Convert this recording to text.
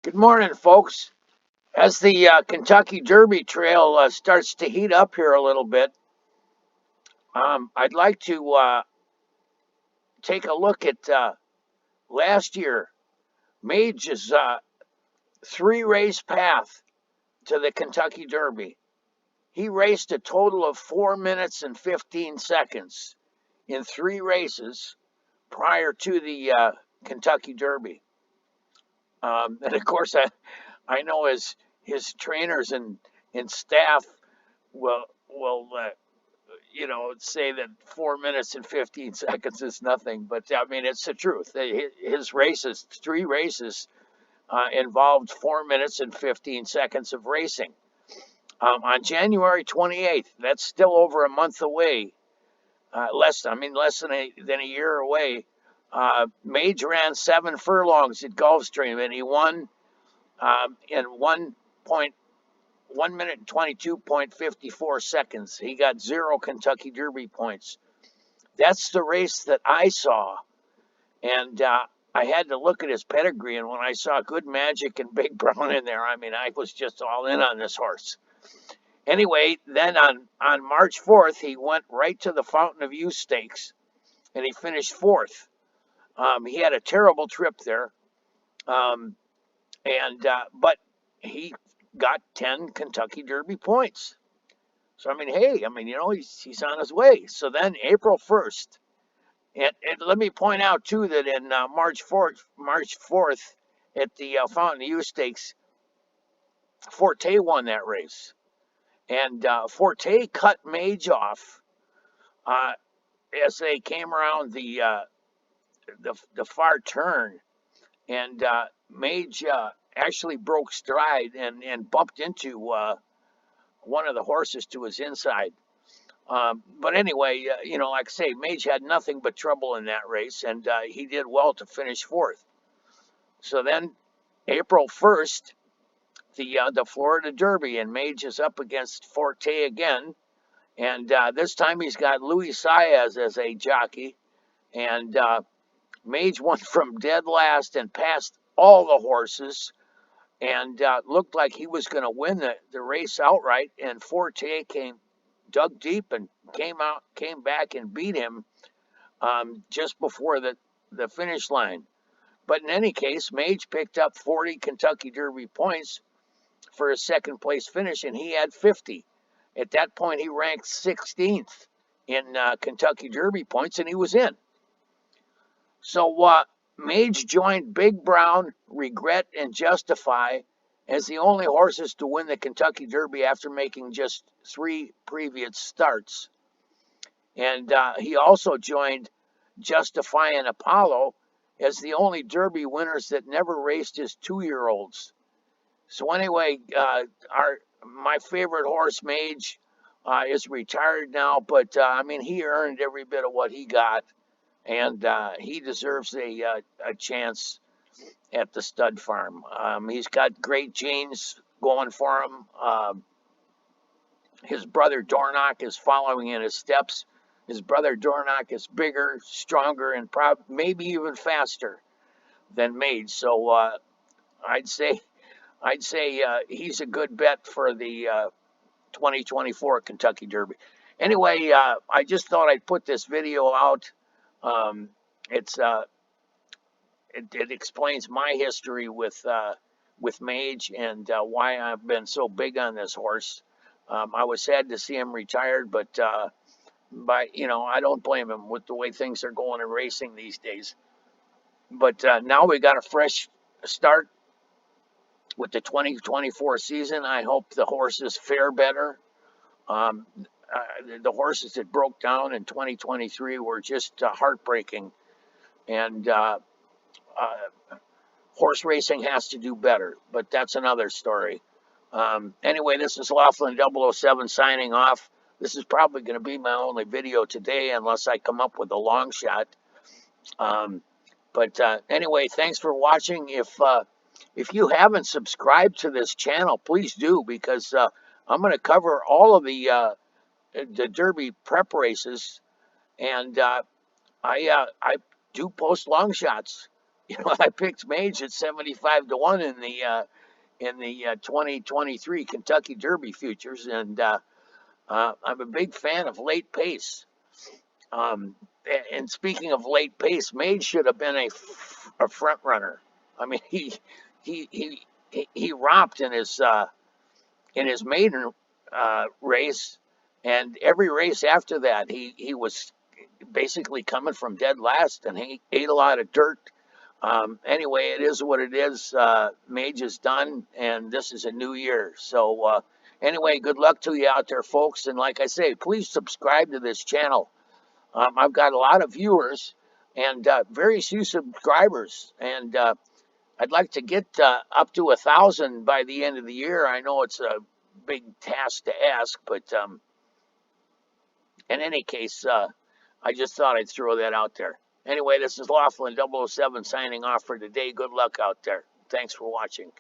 Good morning, folks. As the Kentucky Derby Trail starts to heat up here a little bit, I'd like to take a look at last year. Mage's three-race path to the Kentucky Derby. He raced a total of 4 minutes and 15 seconds in three races prior to the Kentucky Derby. And of course, I know his trainers and staff will say that 4 minutes and 15 seconds is nothing, but I mean, it's the truth. His races, three races, involved 4 minutes and 15 seconds of racing. On January 28th, that's still over a month away, less than a year away. Mage ran 7 furlongs at Gulfstream, and he won in 1 minute and 22.54 seconds. He got 0 Kentucky Derby points. That's the race that I saw. And I had to look at his pedigree. And when I saw Good Magic and Big Brown in there, I mean, I was just all in on this horse. Anyway, then on March 4th, he went right to the Fountain of Youth Stakes and he finished 4th. He had a terrible trip there. But he got 10 Kentucky Derby points. So, I mean, hey, he's on his way. So then April 1st, and let me point out, too, that in March 4th at the Fountain of Youth Stakes, Forte won that race. And Forte cut Mage off as they came around the far turn. And Mage actually broke stride and bumped into one of the horses to his inside. But anyway, like I say, Mage had nothing but trouble in that race, and he did well to finish 4th. So then, April 1st, the Florida Derby, and Mage is up against Forte again, and this time he's got Luis Saez as a jockey, and Mage won from dead last and passed all the horses, and looked like he was going to win the race outright, and Forte dug deep and came back and beat him just before the finish line. But in any case, Mage picked up 40 Kentucky Derby points for his second place finish, and he had 50. At that point, he ranked 16th in Kentucky Derby points, and he was in. So Mage joined Big Brown, Regret, and Justify as the only horses to win the Kentucky Derby after making just 3 previous starts. And he also joined Justify and Apollo as the only Derby winners that never raced as 2-year-olds. So anyway, my favorite horse, Mage, is retired now, but he earned every bit of what he got, and he deserves a chance at the stud farm. He's got great genes going for him. His brother Dornock is following in his steps. His brother Dornock is bigger, stronger, and maybe even faster than Mage. So I'd say he's a good bet for the 2024 Kentucky Derby. Anyway, I just thought I'd put this video out. It explains my history with Mage and why I've been so big on this horse. I was sad to see him retired, but I don't blame him with the way things are going in racing these days. But now we got a fresh start with the 2024 season. I hope the horses fare better. The horses that broke down in 2023 were just heartbreaking, and horse racing has to do better, but that's another story. Anyway, this is Laughlin 007 signing off. This is probably going to be my only video today unless I come up with a long shot. But anyway, thanks for watching. If you haven't subscribed to this channel, please do, because I'm going to cover all of the Derby prep races, and I do post long shots I picked Mage at 75 to 1 in the 2023 Kentucky Derby futures, and I'm a big fan of late pace. Um, and speaking of late pace, Mage should have been a front runner. I mean, he he he romped in his maiden race, and every race after that, he was basically coming from dead last, and he ate a lot of dirt. Anyway, it is what it is. Mage is done, and this is a new year. So, anyway, good luck to you out there, folks. And like I say, please subscribe to this channel. I've got a lot of viewers and very few subscribers, and I'd like to get up to 1,000 by the end of the year. I know it's a big task to ask, but in any case, I just thought I'd throw that out there. Anyway, this is Laughlin 007 signing off for today. Good luck out there. Thanks for watching.